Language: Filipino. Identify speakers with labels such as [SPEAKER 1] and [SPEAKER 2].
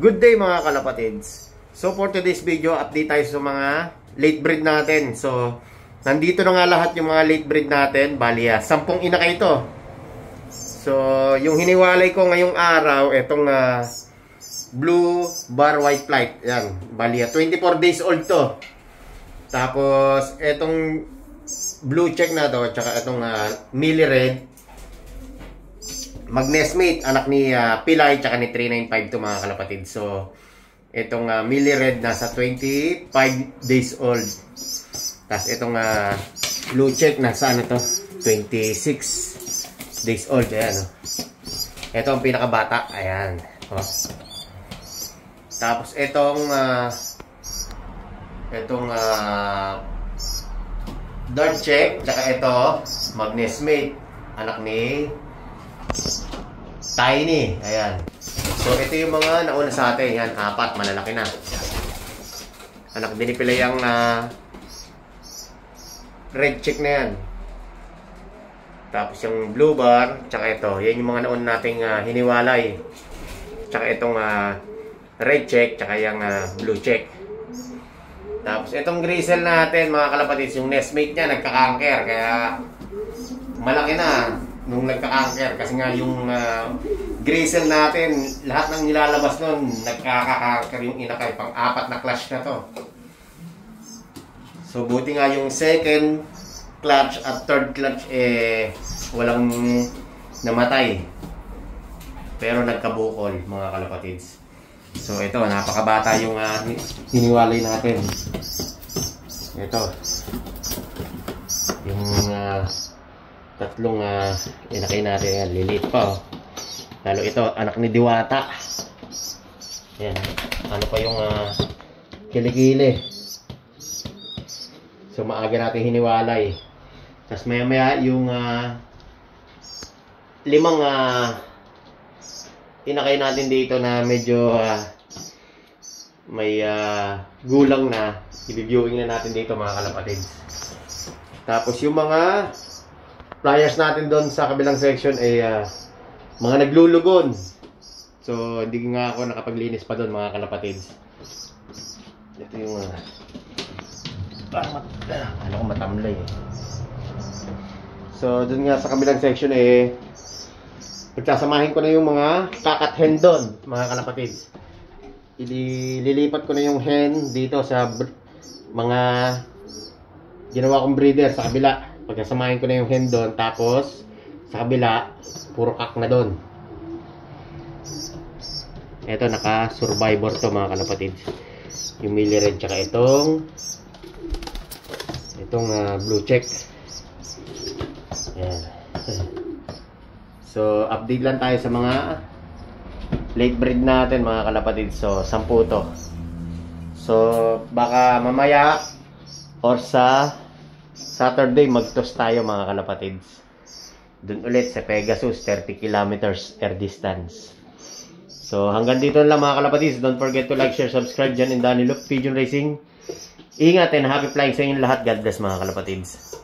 [SPEAKER 1] Good day mga kalapatids. So for today's video, update tayo sa mga late breed natin. So nandito na nga lahat yung mga late breed natin. Bali 10 inakay ito. So yung hiniwalay ko ngayong araw, itong blue bar white flight. Yan, bali 24 days old to. Tapos itong blue check na to, tsaka itong Millie Red Magnesmate, anak ni Pilay, tsaka ni 395 to mga kalapatid. So, itong Millie Red nasa 25 days old. Tapos itong blue check nasa ano to, 26 days old. Ayan, oh. Ito ang pinakabata. Ayan. Oh. Tapos itong dark check, tsaka ito Magnesmate, anak ni Tiny. Ayan. So ito yung mga nauna sa atin. Yan, 4, malalaki na. Anak din ni Pilay ang red check na yan. Tapos yung blue bar, tsaka ito, yan yung mga nauna nating hiniwalay. Tsaka itong red check, tsaka yung blue check. Tapos itong grizzle natin mga kalapatids, yung nestmate niya nagka-cancer, kaya malaki na nung nagka-cancer, kasi nga yung grizzle natin, lahat ng nilalabas nun nagkaka-cancer yung inakay. Pang-4 na clutch na to. So buti nga yung second clutch at third clutch walang namatay, pero nagkabukol mga kalapatids. So ito, napakabata yung hiniwalay natin. Ito yung tatlong inakay natin. Yan, lilit pa, oh. Lalo ito, anak ni Diwata. Yan, ano pa yung kilikili. So maaga natin hiniwalay. Tapos maya maya yung 5 inakay natin dito na medyo may gulang na, i-viewing na natin dito mga kalapatids. Tapos yung mga flyers natin doon sa kabilang section ay mga naglulugon. So hindi nga ako nakapaglinis pa doon mga kalapatids. Ito yung parang ano ko matamlay eh. So doon nga sa kabilang section pagsasamahin ko na yung mga kakat hen doon mga kalapatids. Ililipat ko na yung hen dito sa mga ginawa kong breeder sa kabila. Pagkasamahin ko na yung hen doon, tapos sa kabila puro kak na doon. Ito, naka-survivor to mga kalapatids. Yung Millie Red, tsaka itong blue check. Ayan. So update lang tayo sa mga late breed natin mga kalapatids. So 10 to. So baka mamaya or sa Saturday mag-toss tayo mga kalapatids. Doon ulit sa Pegasus, 30 kilometers air distance. So hanggang dito lang mga kalapatids. Don't forget to like, share, subscribe dyan in Danny Look Pigeon Racing. Ingat and happy flying sa inyo lahat. God bless mga kalapatids.